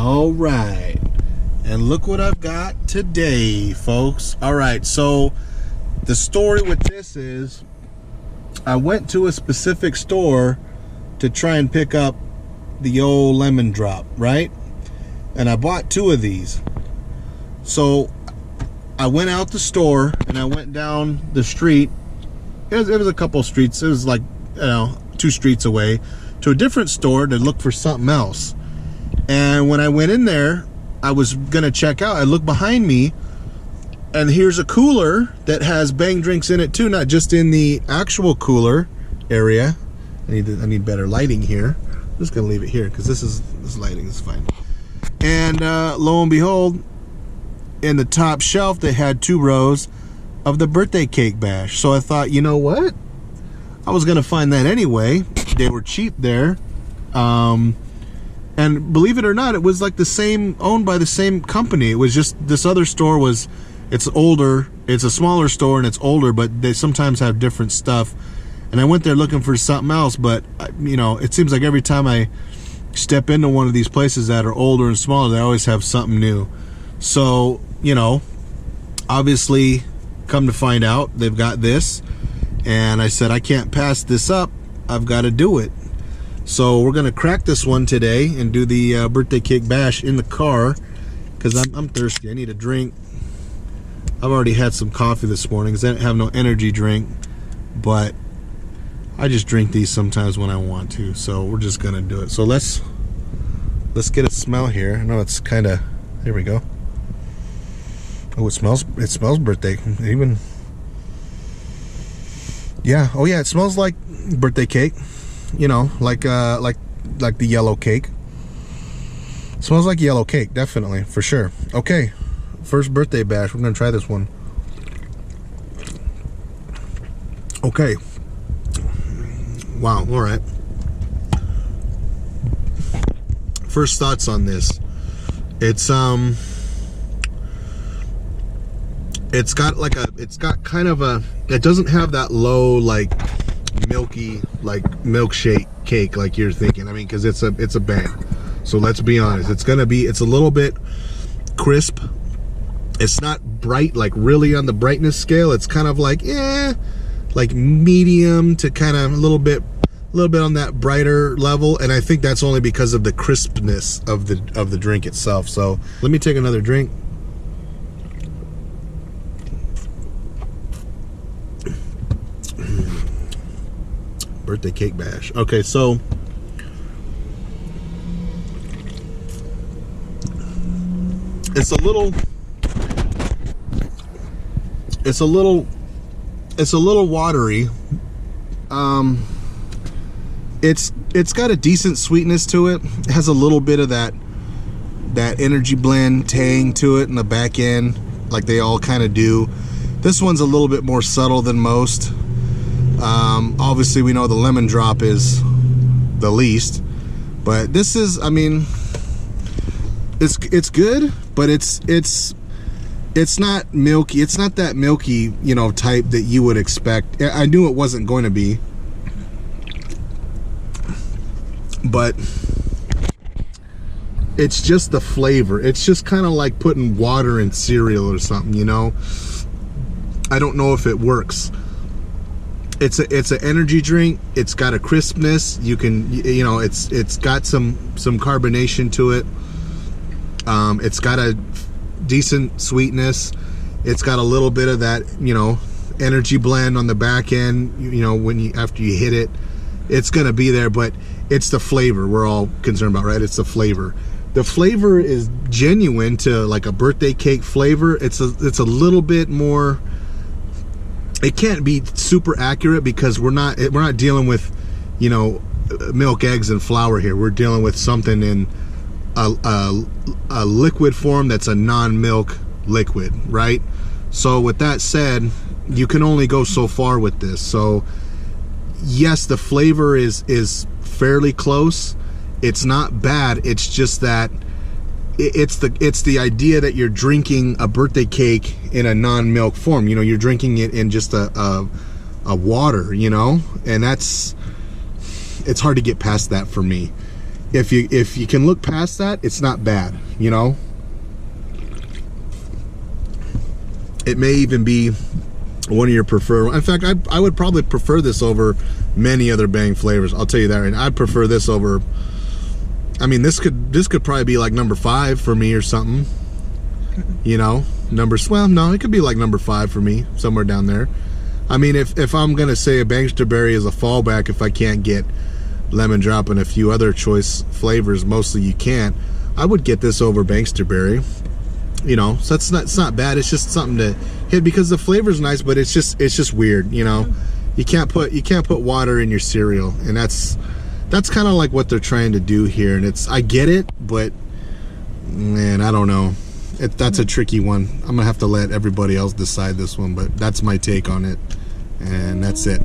All right, and look what I've got today, folks. All right, so the story with this is I went to a specific store to try and pick up the old lemon drop, right? And I bought 2 of these. So I went out the store and I went down the street. It was a couple streets. It was like, 2 streets away to a different store to look for something else. And when I went in there, I was gonna check out. I looked behind me, and here's a cooler that has Bang drinks in it too, not just in the actual cooler area. I need better lighting here. I'm just gonna leave it here because this lighting is fine. And lo and behold, in the top shelf they had 2 rows of the birthday cake bash. So I thought, you know what? I was gonna find that anyway. They were cheap there. And believe it or not, it was like the same, owned by the same company. It was just this other store it's older. It's a smaller store and it's older, but they sometimes have different stuff. And I went there looking for something else, but it seems like every time I step into one of these places that are older and smaller, they always have something new. So, obviously, come to find out, they've got this. And I said, I can't pass this up. I've got to do it. So we're going to crack this one today and do the birthday cake bash in the car because I'm thirsty. I need a drink. I've already had some coffee this morning because I didn't have no energy drink. But I just drink these sometimes when I want to. So we're just going to do it. So let's get a smell here. I know it's kind of, there we go. Oh, it smells birthday. Yeah, oh yeah, it smells like birthday cake. Like the yellow cake. It smells like yellow cake, definitely, for sure. Okay, first birthday bash. We're gonna try this one. Okay. Wow. All right. First thoughts on this. It's got kind of a. It doesn't have that low milky milkshake cake like you're thinking. I mean, because it's a Bang. So let's be honest, it's a little bit crisp. It's not bright, like really on the brightness scale. It's kind of like medium to kind of a little bit on that brighter level. And I think that's only because of the crispness of the drink itself. So let me take another drink. Birthday cake bash. Okay, so it's a little watery. It's got a decent sweetness to it. It has a little bit of that energy blend tang to it in the back end, like they all kind of do. This one's a little bit more subtle than most. Obviously we know the lemon drop is the least, but this is, I mean, it's good, but it's not milky. It's not that milky, type that you would expect. I knew it wasn't going to be, but it's just the flavor. It's just kind of like putting water in cereal or something, I don't know if it works. It's an energy drink. It's got a crispness. You can, it's got some carbonation to it. It's got a decent sweetness. It's got a little bit of that, energy blend on the back end. After you hit it, it's gonna be there. But it's the flavor we're all concerned about, right? It's the flavor. The flavor is genuine to like a birthday cake flavor. It's a little bit more. It can't be super accurate because we're not dealing with, milk, eggs, and flour here. We're dealing with something in a liquid form that's a non-milk liquid, right? So with that said, you can only go so far with this. So yes, the flavor is fairly close. It's not bad. It's just that it's the idea that you're drinking a birthday cake in a non-milk form. You're drinking it in just a water, and it's hard to get past that for me. if you can look past that, it's not bad, you know. It may even be one of your preferred. In fact, I would probably prefer this over many other Bang flavors. I'll tell you that, and I'd prefer this over. I mean, this could probably be like number 5 for me or something. You know, well, no, it could be like number 5 for me, somewhere down there. I mean, if I'm gonna say a Bangster Berry is a fallback, if I can't get lemon drop and a few other choice flavors, mostly you can't, I would get this over Bangster Berry. You know, so it's not bad. It's just something to hit because the flavor's nice, but it's just weird. You know, you can't put water in your cereal, and that's kind of like what they're trying to do here. And I get it, but man, I don't know. That's a tricky one. I'm gonna have to let everybody else decide this one, but that's my take on it, and that's it.